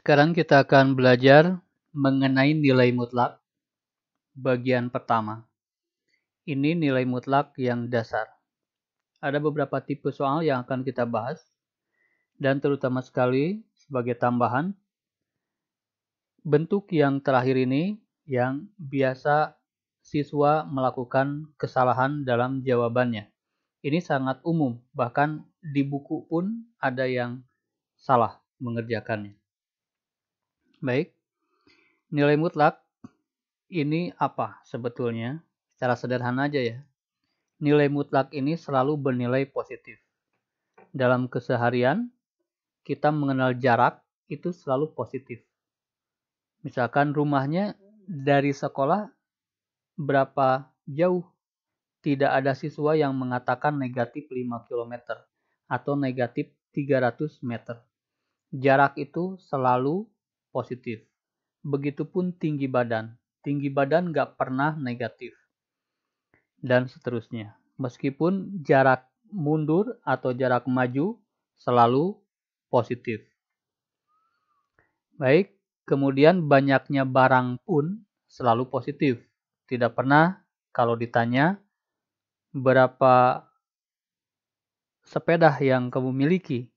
Sekarang kita akan belajar mengenai nilai mutlak bagian pertama. Ini nilai mutlak yang dasar. Ada beberapa tipe soal yang akan kita bahas, dan terutama sekali sebagai tambahan, bentuk yang terakhir ini yang biasa siswa melakukan kesalahan dalam jawabannya. Ini sangat umum, bahkan di buku pun ada yang salah mengerjakannya. Baik, nilai mutlak ini apa sebetulnya? Secara sederhana aja ya. Nilai mutlak ini selalu bernilai positif. Dalam keseharian, kita mengenal jarak itu selalu positif. Misalkan rumahnya dari sekolah berapa jauh? Tidak ada siswa yang mengatakan negatif 5 km atau negatif 300 meter. Jarak itu selalu positif. Begitupun tinggi badan. Tinggi badan nggak pernah negatif. Dan seterusnya. Meskipun jarak mundur atau jarak maju selalu positif. Baik, kemudian banyaknya barang pun selalu positif. Tidak pernah kalau ditanya berapa sepeda yang kamu miliki,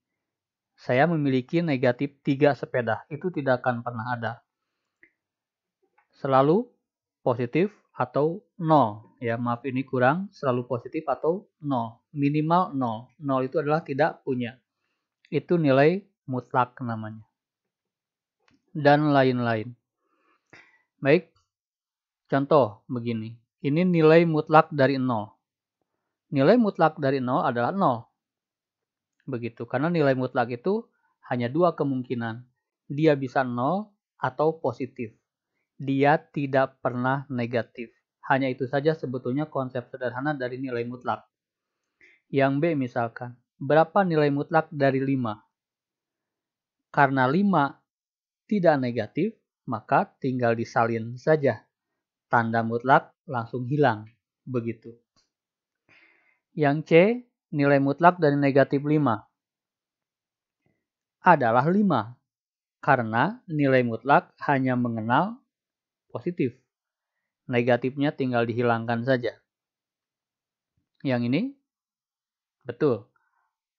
saya memiliki negatif 3 sepeda. Itu tidak akan pernah ada. Selalu positif atau 0. Ya, maaf ini kurang, selalu positif atau 0. Minimal 0. 0 itu adalah tidak punya. Itu nilai mutlak namanya. Dan lain-lain. Baik, contoh begini. Ini nilai mutlak dari 0. Nilai mutlak dari 0 adalah 0. Begitu, karena nilai mutlak itu hanya dua kemungkinan. Dia bisa 0 atau positif. Dia tidak pernah negatif. Hanya itu saja sebetulnya konsep sederhana dari nilai mutlak. Yang B misalkan, berapa nilai mutlak dari 5? Karena 5 tidak negatif, maka tinggal disalin saja. Tanda mutlak langsung hilang. Begitu. Yang C, nilai mutlak dari negatif 5 adalah 5. Karena nilai mutlak hanya mengenal positif. Negatifnya tinggal dihilangkan saja. Yang ini, betul.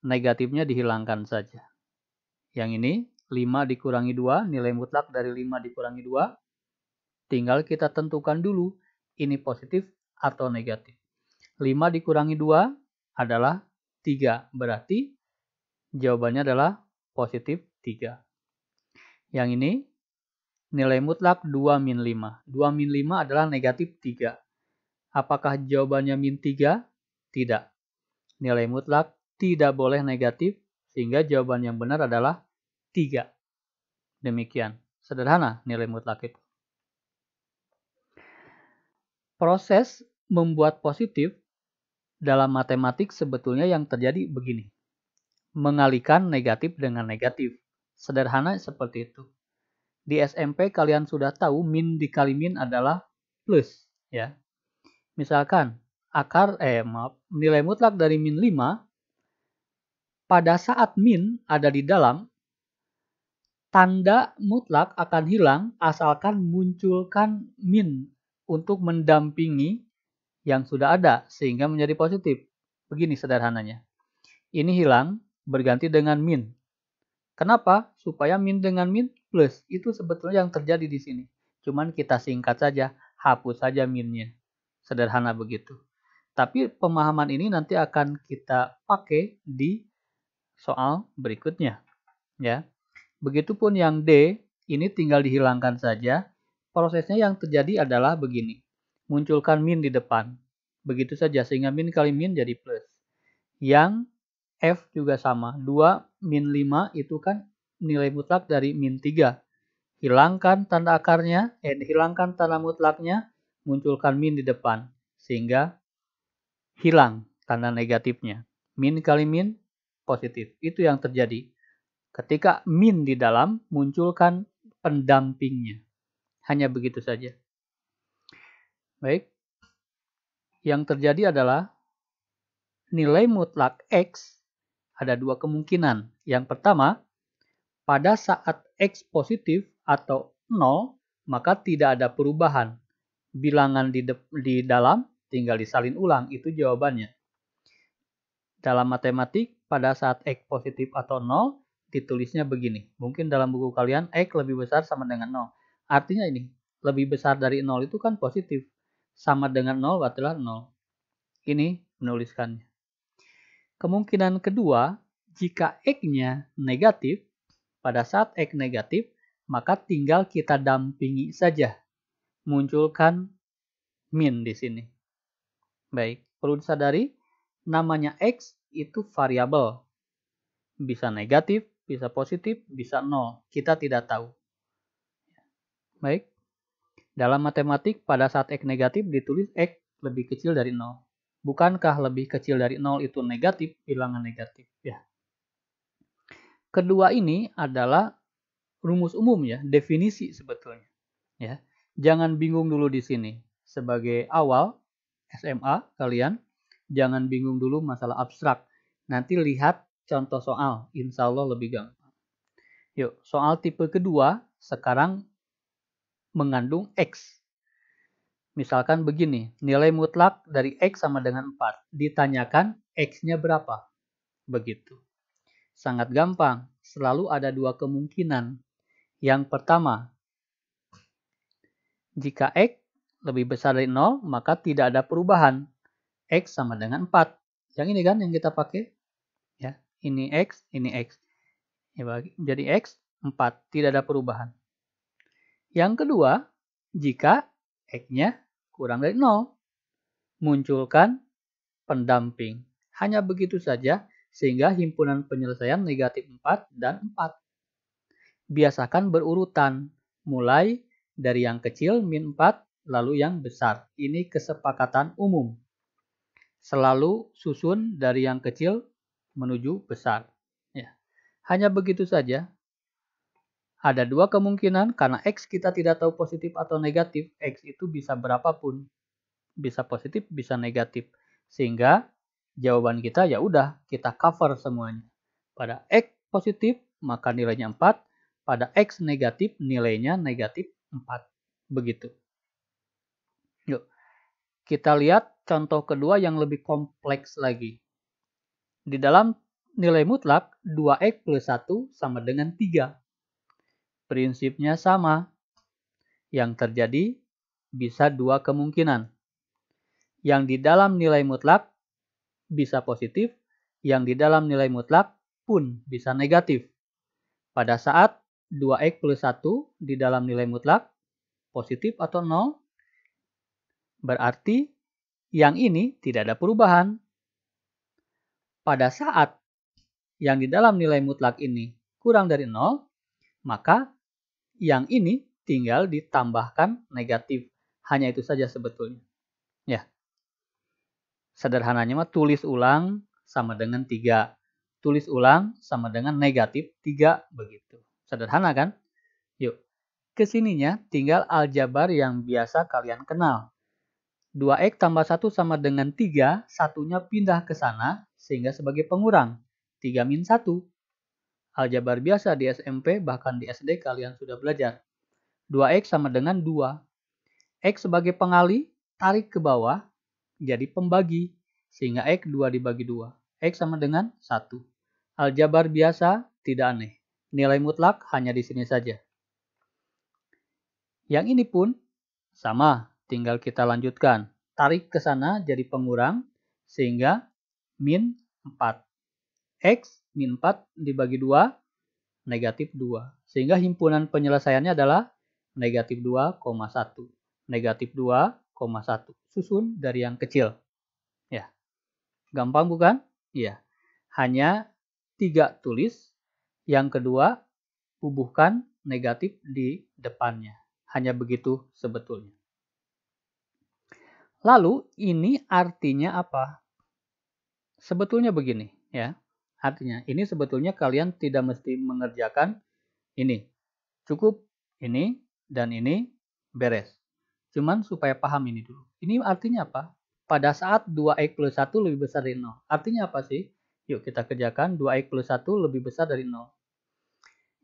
Negatifnya dihilangkan saja. Yang ini, 5 dikurangi 2, nilai mutlak dari 5 dikurangi 2. Tinggal kita tentukan dulu, ini positif atau negatif. 5 dikurangi 2 adalah 3. Berarti jawabannya adalah positif 3. Yang ini, nilai mutlak 2 min 5. 2 min 5 adalah negatif 3. Apakah jawabannya min 3? Tidak. Nilai mutlak tidak boleh negatif, sehingga jawaban yang benar adalah 3. Demikian. Sederhana nilai mutlak itu. Proses membuat positif dalam matematik sebetulnya yang terjadi begini. Mengalihkan negatif dengan negatif. Sederhana seperti itu. Di SMP kalian sudah tahu min dikali min adalah plus. Ya. Misalkan nilai mutlak dari min 5 pada saat min ada di dalam, tanda mutlak akan hilang asalkan munculkan min untuk mendampingi yang sudah ada sehingga menjadi positif. Begini sederhananya. Ini hilang berganti dengan min. Kenapa? Supaya min dengan min plus. Itu sebetulnya yang terjadi di sini. Cuman kita singkat saja, hapus saja minnya. Sederhana begitu. Tapi pemahaman ini nanti akan kita pakai di soal berikutnya. Ya. Begitupun yang D, ini tinggal dihilangkan saja. Prosesnya yang terjadi adalah begini. Munculkan min di depan. Begitu saja, sehingga min kali min jadi plus. Yang F juga sama. 2 min 5 itu kan nilai mutlak dari min 3. Hilangkan tanda akarnya, hilangkan tanda mutlaknya, munculkan min di depan. Sehingga hilang tanda negatifnya. Min kali min positif. Itu yang terjadi. Ketika min di dalam, munculkan pendampingnya. Hanya begitu saja. Baik. Yang terjadi adalah nilai mutlak X ada dua kemungkinan. Yang pertama, Pada saat X positif atau 0, maka tidak ada perubahan. Bilangan di dalam tinggal disalin ulang, itu jawabannya. Dalam matematik, pada saat X positif atau 0, ditulisnya begini. Mungkin dalam buku kalian, X lebih besar sama dengan 0. Artinya ini, lebih besar dari 0 itu kan positif. Sama dengan 0 adalah 0. Ini menuliskannya. Kemungkinan kedua, jika X-nya negatif, pada saat X negatif, maka tinggal kita dampingi saja. Munculkan min di sini. Baik, perlu disadari, namanya X itu variabel. Bisa negatif, bisa positif, bisa 0. Kita tidak tahu. Baik, dalam matematik pada saat X negatif ditulis X lebih kecil dari 0. Bukankah lebih kecil dari 0 itu negatif, bilangan negatif? Ya. Kedua ini adalah rumus umum ya, definisi sebetulnya. Ya. Jangan bingung dulu di sini. Sebagai awal SMA kalian, jangan bingung dulu masalah abstrak. Nanti lihat contoh soal, insya Allah lebih gampang. Yuk, soal tipe kedua sekarang mengandung X. Misalkan begini, nilai mutlak dari X sama dengan 4. Ditanyakan X-nya berapa? Begitu. Sangat gampang, selalu ada dua kemungkinan. Yang pertama, jika X lebih besar dari 0, maka tidak ada perubahan. X sama dengan 4. Yang ini kan yang kita pakai. Ya, ini X, ini X. Jadi X 4, tidak ada perubahan. Yang kedua, jika X-nya kurang dari 0, munculkan pendamping. Hanya begitu saja, sehingga himpunan penyelesaian negatif 4 dan 4. Biasakan berurutan, mulai dari yang kecil min 4, lalu yang besar. Ini kesepakatan umum. Selalu susun dari yang kecil menuju besar. Ya. Hanya begitu saja. Ada dua kemungkinan, karena X kita tidak tahu positif atau negatif. X itu bisa berapapun. Bisa positif, bisa negatif. Sehingga jawaban kita ya udah kita cover semuanya. Pada X positif maka nilainya 4, pada X negatif nilainya negatif 4. Begitu. Yuk. Kita lihat contoh kedua yang lebih kompleks lagi. Di dalam nilai mutlak 2X plus 1 sama dengan 3. Prinsipnya sama. Yang terjadi bisa dua kemungkinan. Yang di dalam nilai mutlak bisa positif, yang di dalam nilai mutlak pun bisa negatif. Pada saat 2X plus 1 di dalam nilai mutlak positif atau 0, berarti yang ini tidak ada perubahan. Pada saat yang di dalam nilai mutlak ini kurang dari 0, maka yang ini tinggal ditambahkan negatif. Hanya itu saja sebetulnya. Ya. Sederhananya mah tulis ulang sama dengan 3. Tulis ulang sama dengan negatif 3. Begitu. Sederhana kan? Yuk. Kesininya tinggal aljabar yang biasa kalian kenal. 2X tambah 1 sama dengan 3. Satunya pindah ke sana sehingga sebagai pengurang. 3 min 1. Aljabar biasa di SMP bahkan di SD kalian sudah belajar. 2X sama dengan 2. X sebagai pengali, tarik ke bawah, jadi pembagi. Sehingga X 2 dibagi 2. X sama dengan 1. Aljabar biasa, tidak aneh. Nilai mutlak hanya di sini saja. Yang ini pun sama, tinggal kita lanjutkan. Tarik ke sana jadi pengurang, sehingga min 4. X min 4 dibagi 2, negatif 2. Sehingga himpunan penyelesaiannya adalah negatif 2,1. Negatif 2,1. Susun dari yang kecil. Ya. Gampang bukan? Iya. Hanya 3 tulis. Yang kedua, bubuhkan negatif di depannya. Hanya begitu sebetulnya. Lalu ini artinya apa? Sebetulnya begini ya. Artinya ini sebetulnya kalian tidak mesti mengerjakan ini. Cukup ini dan ini beres. Cuman supaya paham ini dulu. Ini artinya apa? Pada saat 2X plus 1 lebih besar dari 0. Artinya apa sih? Yuk kita kerjakan 2X plus 1 lebih besar dari 0.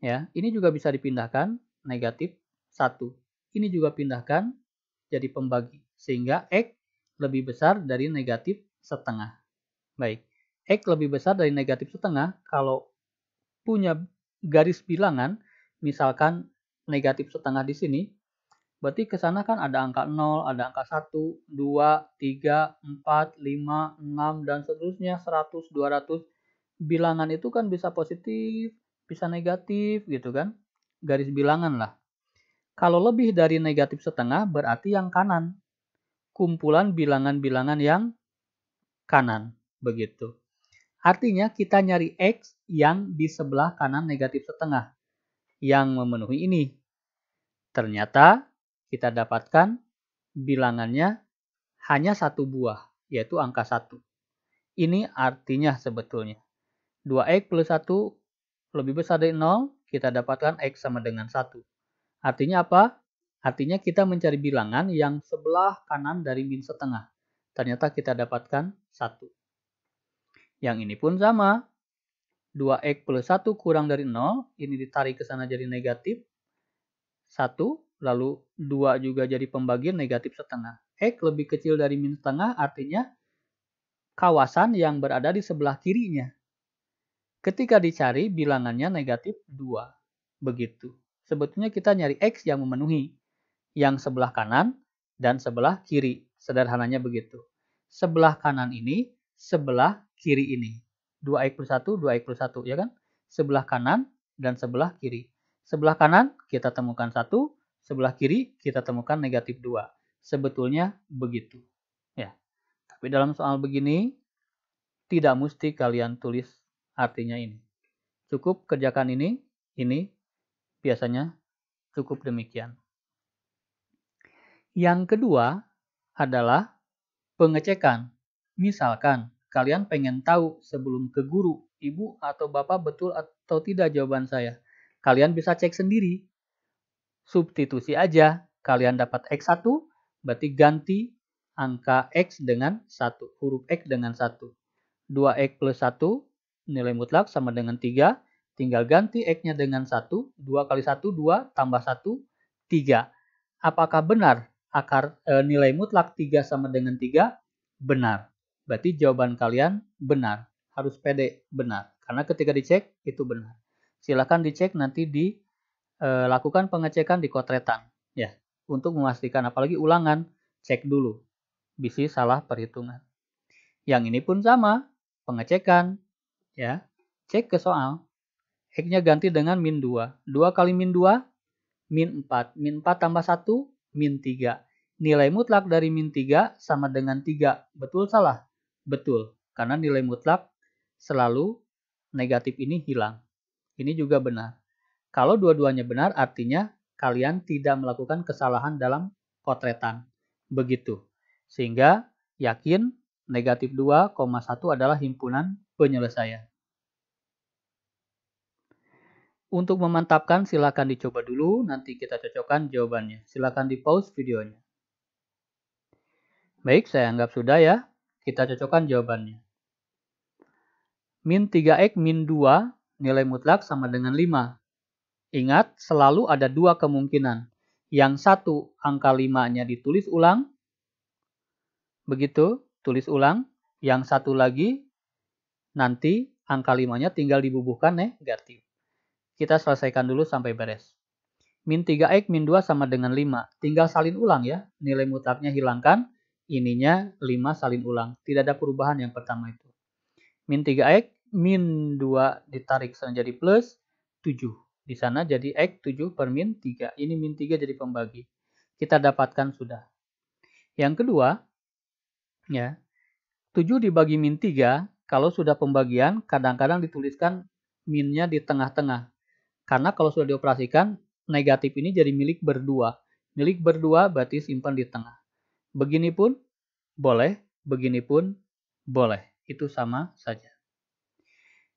Ya, ini juga bisa dipindahkan negatif 1. Ini juga pindahkan jadi pembagi. Sehingga X lebih besar dari negatif setengah. Baik, X lebih besar dari negatif setengah kalau punya garis bilangan, misalkan negatif setengah di sini, berarti ke sana kan ada angka 0, ada angka 1, 2, 3, 4, 5, 6, dan seterusnya 100, 200. Bilangan itu kan bisa positif, bisa negatif gitu kan. Garis bilangan lah. Kalau lebih dari negatif setengah berarti yang kanan. Kumpulan bilangan-bilangan yang kanan. Begitu. Artinya kita nyari X yang di sebelah kanan negatif setengah. Yang memenuhi ini. Ternyata kita dapatkan bilangannya hanya satu buah, yaitu angka 1. Ini artinya sebetulnya. 2X plus 1 lebih besar dari 0, kita dapatkan X sama dengan 1. Artinya apa? Artinya kita mencari bilangan yang sebelah kanan dari min setengah. Ternyata kita dapatkan 1. Yang ini pun sama. 2X plus 1 kurang dari 0, ini ditarik ke sana jadi negatif 1, lalu 2 juga jadi pembagian negatif setengah. X lebih kecil dari min setengah artinya kawasan yang berada di sebelah kirinya. Ketika dicari bilangannya negatif 2. Begitu. Sebetulnya kita nyari X yang memenuhi. Yang sebelah kanan dan sebelah kiri. Sederhananya begitu. Sebelah kanan ini, sebelah kiri ini. 2X plus 1, 2X plus 1. Ya kan? Sebelah kanan dan sebelah kiri. Sebelah kanan kita temukan 1. Sebelah kiri kita temukan negatif 2. Sebetulnya begitu. Ya. Tapi dalam soal begini, tidak mesti kalian tulis artinya ini. Cukup kerjakan ini biasanya cukup demikian. Yang kedua adalah pengecekan. Misalkan kalian pengen tahu sebelum ke guru, ibu atau bapak betul atau tidak jawaban saya. Kalian bisa cek sendiri. Substitusi aja. Kalian dapat X1, berarti ganti angka X dengan 1. Huruf X dengan 1. 2X plus 1, nilai mutlak sama dengan 3. Tinggal ganti X-nya dengan 1. 2 kali 1, 2. Tambah 1, 3. Apakah benar nilai mutlak 3 sama dengan 3? Benar. Berarti jawaban kalian benar. Harus pede benar. Karena ketika dicek, itu benar. Silakan dicek nanti lakukan pengecekan di kotretan. Ya, untuk memastikan, apalagi ulangan, cek dulu. Bisa salah perhitungan. Yang ini pun sama. Pengecekan, ya, cek ke soal. X-nya ganti dengan min 2. 2 kali min 2, min 4. Min 4 tambah 1, min 3. Nilai mutlak dari min 3 sama dengan 3. Betul salah? Betul. Karena nilai mutlak selalu negatif ini hilang. Ini juga benar. Kalau dua-duanya benar, artinya kalian tidak melakukan kesalahan dalam potretan. Begitu. Sehingga yakin negatif 2,1 adalah himpunan penyelesaian. Untuk memantapkan silakan dicoba dulu, nanti kita cocokkan jawabannya. Silakan di pause videonya. Baik, saya anggap sudah ya. Kita cocokkan jawabannya. Min 3X min 2 nilai mutlak sama dengan 5. Ingat, selalu ada dua kemungkinan. Yang satu, angka 5-nya ditulis ulang. Begitu, tulis ulang. Yang satu lagi, nanti angka 5-nya tinggal dibubuhkan negatif. Kita selesaikan dulu sampai beres. Min 3X min 2 sama dengan 5. Tinggal salin ulang ya. Nilai mutlaknya hilangkan. Ininya 5 salin ulang. Tidak ada perubahan yang pertama itu. Min 3X min 2 ditarik jadi plus 7. Di sana jadi X 7 per min 3. Ini min 3 jadi pembagi. Kita dapatkan sudah. Yang kedua, ya, 7 dibagi min 3, kalau sudah pembagian, kadang-kadang dituliskan minnya di tengah-tengah. Karena kalau sudah dioperasikan, negatif ini jadi milik berdua. Milik berdua berarti simpan di tengah. Begini pun boleh, begini pun boleh. Itu sama saja.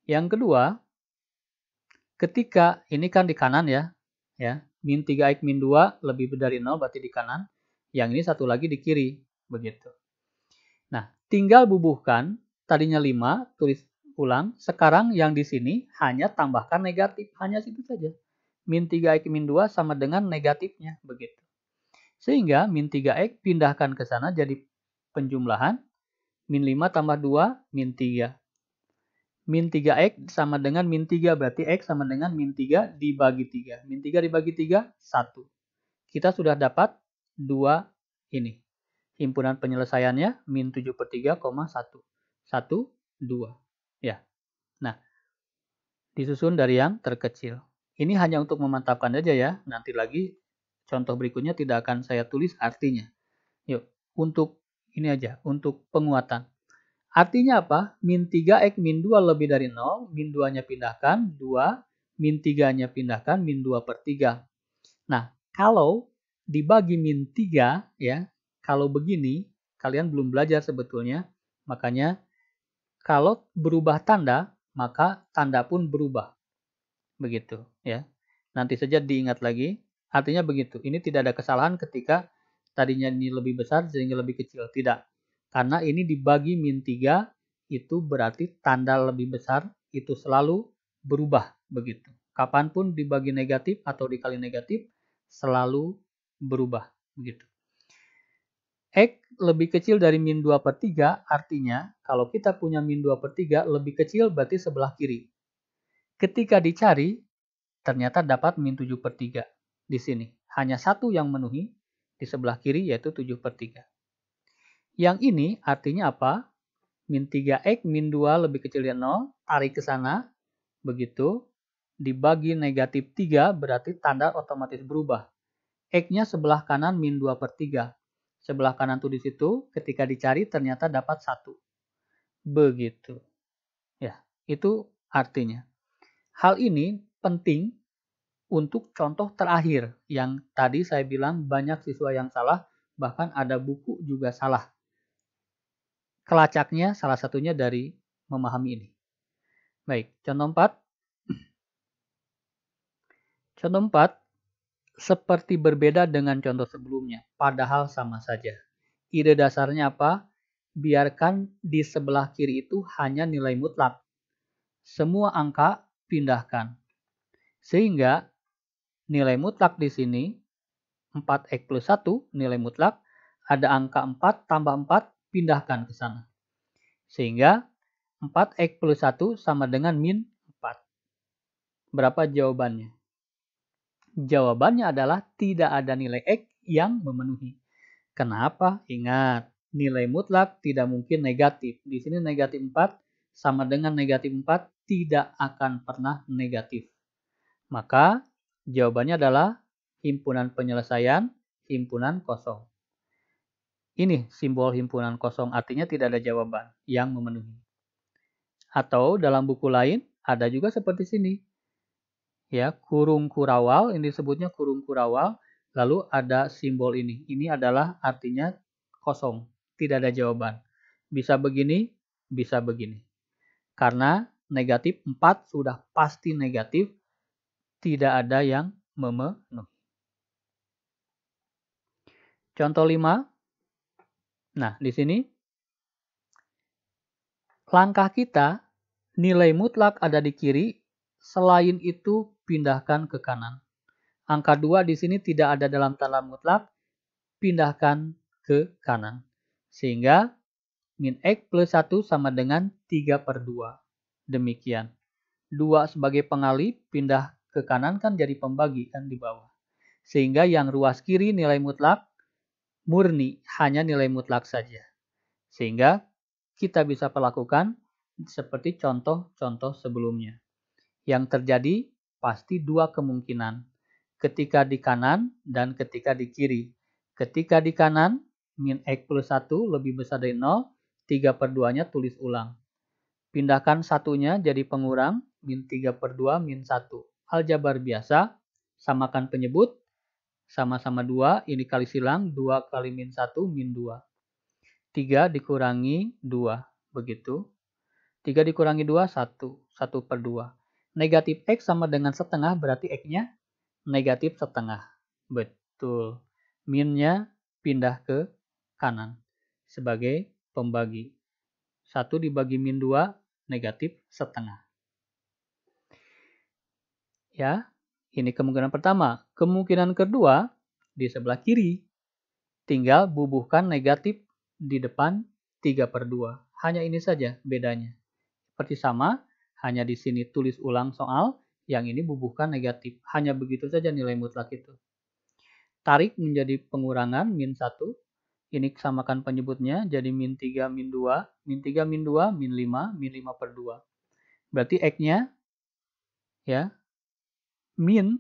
Yang kedua, ketika ini kan di kanan ya, min 3X min 2 lebih dari 0 berarti di kanan. Yang ini satu lagi di kiri, begitu. Nah, tinggal bubuhkan, tadinya 5, tulis ulang. Sekarang yang di sini hanya tambahkan negatif. Hanya situ saja. Min 3X min 2 sama dengan negatifnya. Begitu. Sehingga min 3X pindahkan ke sana jadi penjumlahan. Min 5 tambah 2, min 3. Min 3X sama dengan min 3. Berarti X sama dengan min 3 dibagi 3. Min 3 dibagi 3, 1. Kita sudah dapat 2 ini. Himpunan penyelesaiannya min 7/3, 1. 1, 2. Ya. Nah, disusun dari yang terkecil. Ini hanya untuk memantapkan aja ya. Nanti lagi contoh berikutnya tidak akan saya tulis artinya. Yuk, untuk ini aja, untuk penguatan. Artinya apa? Min 3X min 2 lebih dari 0, min 2-nya pindahkan, 2, min 3-nya pindahkan, min 2/3. Nah, kalau dibagi min 3, ya, kalau begini, kalian belum belajar sebetulnya, makanya kalau berubah tanda, maka tanda pun berubah. Begitu, ya. Nanti saja diingat lagi. Artinya begitu. Ini tidak ada kesalahan ketika tadinya ini lebih besar sehingga lebih kecil. Tidak. Karena ini dibagi min 3, itu berarti tanda lebih besar itu selalu berubah. Begitu. Kapanpun dibagi negatif atau dikali negatif, selalu berubah. Begitu. X lebih kecil dari min 2/3, artinya kalau kita punya min 2/3 lebih kecil berarti sebelah kiri. Ketika dicari, ternyata dapat min 7/3 di sini. Hanya satu yang memenuhi di sebelah kiri yaitu 7/3. Yang ini artinya apa? Min 3X min 2 lebih kecil dari 0, tarik ke sana, begitu. Dibagi negatif 3 berarti tanda otomatis berubah. X-nya sebelah kanan min 2/3. Sebelah kanan tuh di situ, ketika dicari ternyata dapat 1. Begitu. Ya, itu artinya. Hal ini penting untuk contoh terakhir yang tadi saya bilang banyak siswa yang salah, bahkan ada buku juga salah. Kelacaknya salah satunya dari memahami ini. Baik, contoh 4. Contoh 4 seperti berbeda dengan contoh sebelumnya, padahal sama saja. Ide dasarnya apa? Biarkan di sebelah kiri itu hanya nilai mutlak. Semua angka pindahkan. Sehingga nilai mutlak di sini 4X plus 1 nilai mutlak, ada angka 4 tambah 4 pindahkan ke sana. Sehingga 4X plus 1 sama dengan min 4. Berapa jawabannya? Jawabannya adalah tidak ada nilai X yang memenuhi. Kenapa? Ingat, nilai mutlak tidak mungkin negatif. Di sini negatif 4 sama dengan negatif 4 tidak akan pernah negatif. Maka jawabannya adalah himpunan penyelesaian, himpunan kosong. Ini simbol himpunan kosong, artinya tidak ada jawaban yang memenuhi. Atau dalam buku lain ada juga seperti sini. Ya, kurung kurawal, ini disebutnya kurung kurawal, lalu ada simbol ini. Ini adalah artinya kosong, tidak ada jawaban. Bisa begini, bisa begini. Karena negatif 4 sudah pasti negatif, tidak ada yang memenuhi. Contoh 5. Nah, di sini langkah kita nilai mutlak ada di kiri, selain itu pindahkan ke kanan. Angka 2 di sini tidak ada dalam tanda mutlak, pindahkan ke kanan. Sehingga min X plus 1 sama dengan 3/2. Demikian. 2 sebagai pengali, pindah ke kanan kan jadi pembagi kan di bawah. Sehingga yang ruas kiri nilai mutlak murni, hanya nilai mutlak saja. Sehingga kita bisa perlakukan seperti contoh-contoh sebelumnya. Yang terjadi pasti dua kemungkinan. Ketika di kanan dan ketika di kiri. Ketika di kanan, min X plus 1 lebih besar dari 0, 3/2-nya tulis ulang. Pindahkan satunya jadi pengurang, min 3/2 min 1. Aljabar biasa, samakan penyebut, sama-sama 2, ini kali silang, 2 kali min 1, min 2. 3 dikurangi 2, begitu. 3 dikurangi 2, 1. 1/2. Negatif X sama dengan setengah, berarti X-nya negatif setengah. Betul. Min-nya pindah ke kanan sebagai pembagi. 1 dibagi min 2, negatif setengah. Ya, ini kemungkinan pertama. Kemungkinan kedua, di sebelah kiri, tinggal bubuhkan negatif di depan 3/2. Hanya ini saja bedanya. Seperti sama, hanya di sini tulis ulang soal, yang ini bubuhkan negatif. Hanya begitu saja nilai mutlak itu. Tarik menjadi pengurangan, min 1. Ini samakan penyebutnya, jadi min 3, min 2. Min 3, min 2, min 5, min 5/2. Berarti X-nya, ya, min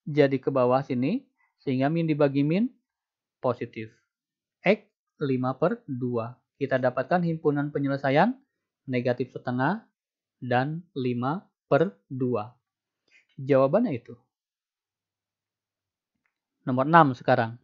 jadi ke bawah sini, sehingga min dibagi min positif. X 5/2. Kita dapatkan himpunan penyelesaian negatif setengah dan 5/2. Jawabannya itu. Nomor 6 sekarang.